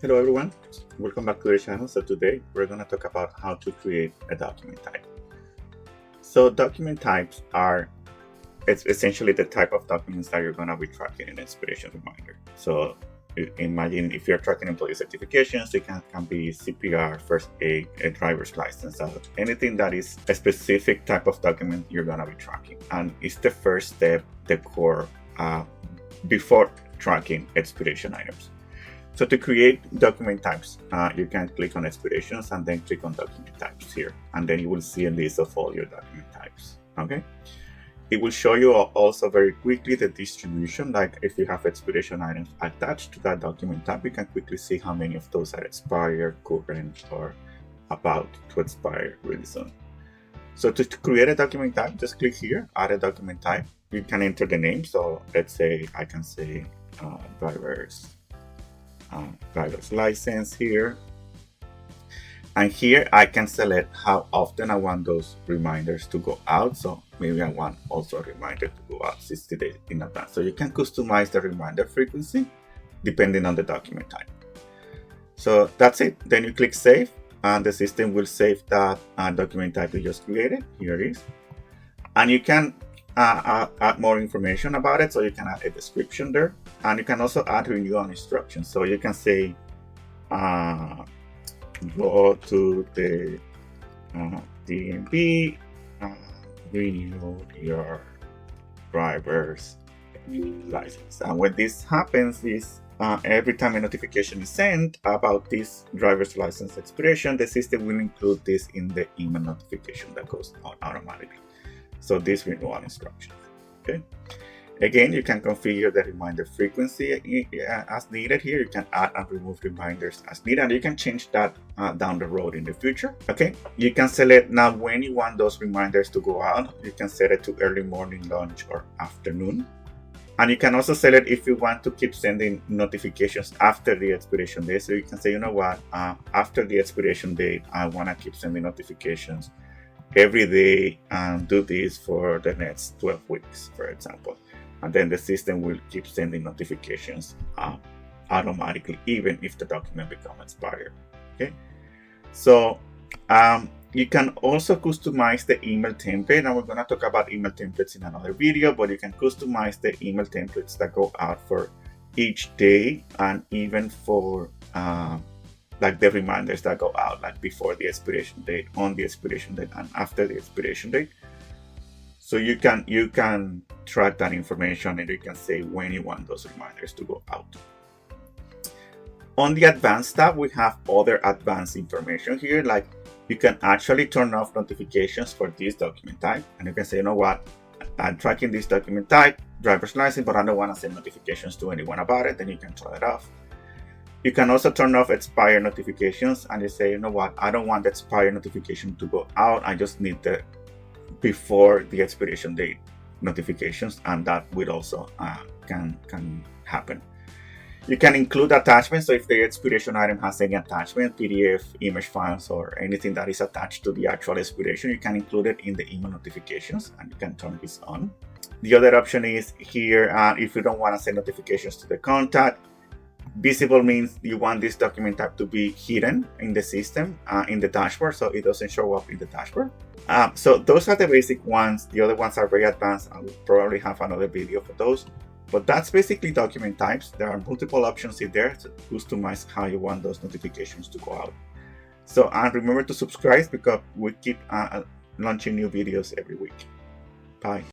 Hello everyone, welcome back to the channel. So today we're going to talk about how to create a document type. So document types it's essentially the type of documents that you're going to be tracking in Expiration Reminder. So imagine if you're tracking employee certifications, it can be CPR, first aid, a driver's license, anything that is a specific type of document you're going to be tracking. And it's the first step, the core, before tracking expiration items. So to create document types, you can click on expirations and then click on document types here. And then you will see a list of all your document types, okay? It will show you also very quickly the distribution, like if you have expiration items attached to that document type, you can quickly see how many of those are expired, current, or about to expire really soon. So to create a document type, just click here, add a document type. You can enter the name. So let's say I can say driver's license here, and here I can select how often I want those reminders to go out. So maybe I want also a reminder to go out 60 days in advance. So you can customize the reminder frequency depending on the document type. So that's it. Then you click save and the system will save that document type you just created. Here it is, and you can add more information about it. So you can add a description there, and you can also add renewal instructions. So you can say go to the DMV, renew your driver's license. And when this happens, every time a notification is sent about this driver's license expiration, the system will include this in the email notification that goes out automatically. So this renewal instructions, okay? Again, you can configure the reminder frequency as needed here. You can add and remove reminders as needed, and you can change that down the road in the future, okay? You can select now when you want those reminders to go out. You can set it to early morning, lunch, or afternoon. And you can also select if you want to keep sending notifications after the expiration date. So you can say, you know what, after the expiration date, I want to keep sending notifications every day and do this for the next 12 weeks, for example. And then the system will keep sending notifications automatically, even if the document becomes expired, okay? So you can also customize the email template. And we're going to talk about email templates in another video, but you can customize the email templates that go out for each day, and even for like the reminders that go out like before the expiration date, on the expiration date, and after the expiration date. So you can track that information, and you can say when you want those reminders to go out. On the advanced tab, we have other advanced information here, like you can actually turn off notifications for this document type, and you can say, you know what, I'm tracking this document type, driver's license, but I don't want to send notifications to anyone about it. Then you can turn it off. You can also turn off expire notifications, and you say, you know what, I don't want the expire notification to go out. I just need the before the expiration date notifications, and that will also can happen. You can include attachments. So if the expiration item has any attachment, PDF, image files, or anything that is attached to the actual expiration, you can include it in the email notifications, and you can turn this on. The other option is here, if you don't want to send notifications to the contact, visible means you want this document type to be hidden in the system, in the dashboard, so it doesn't show up in the dashboard. So those are the basic ones. The other ones are very advanced. I will probably have another video for those. But that's basically document types. There are multiple options in there to customize how you want those notifications to go out. So and remember to subscribe, because we keep launching new videos every week. Bye.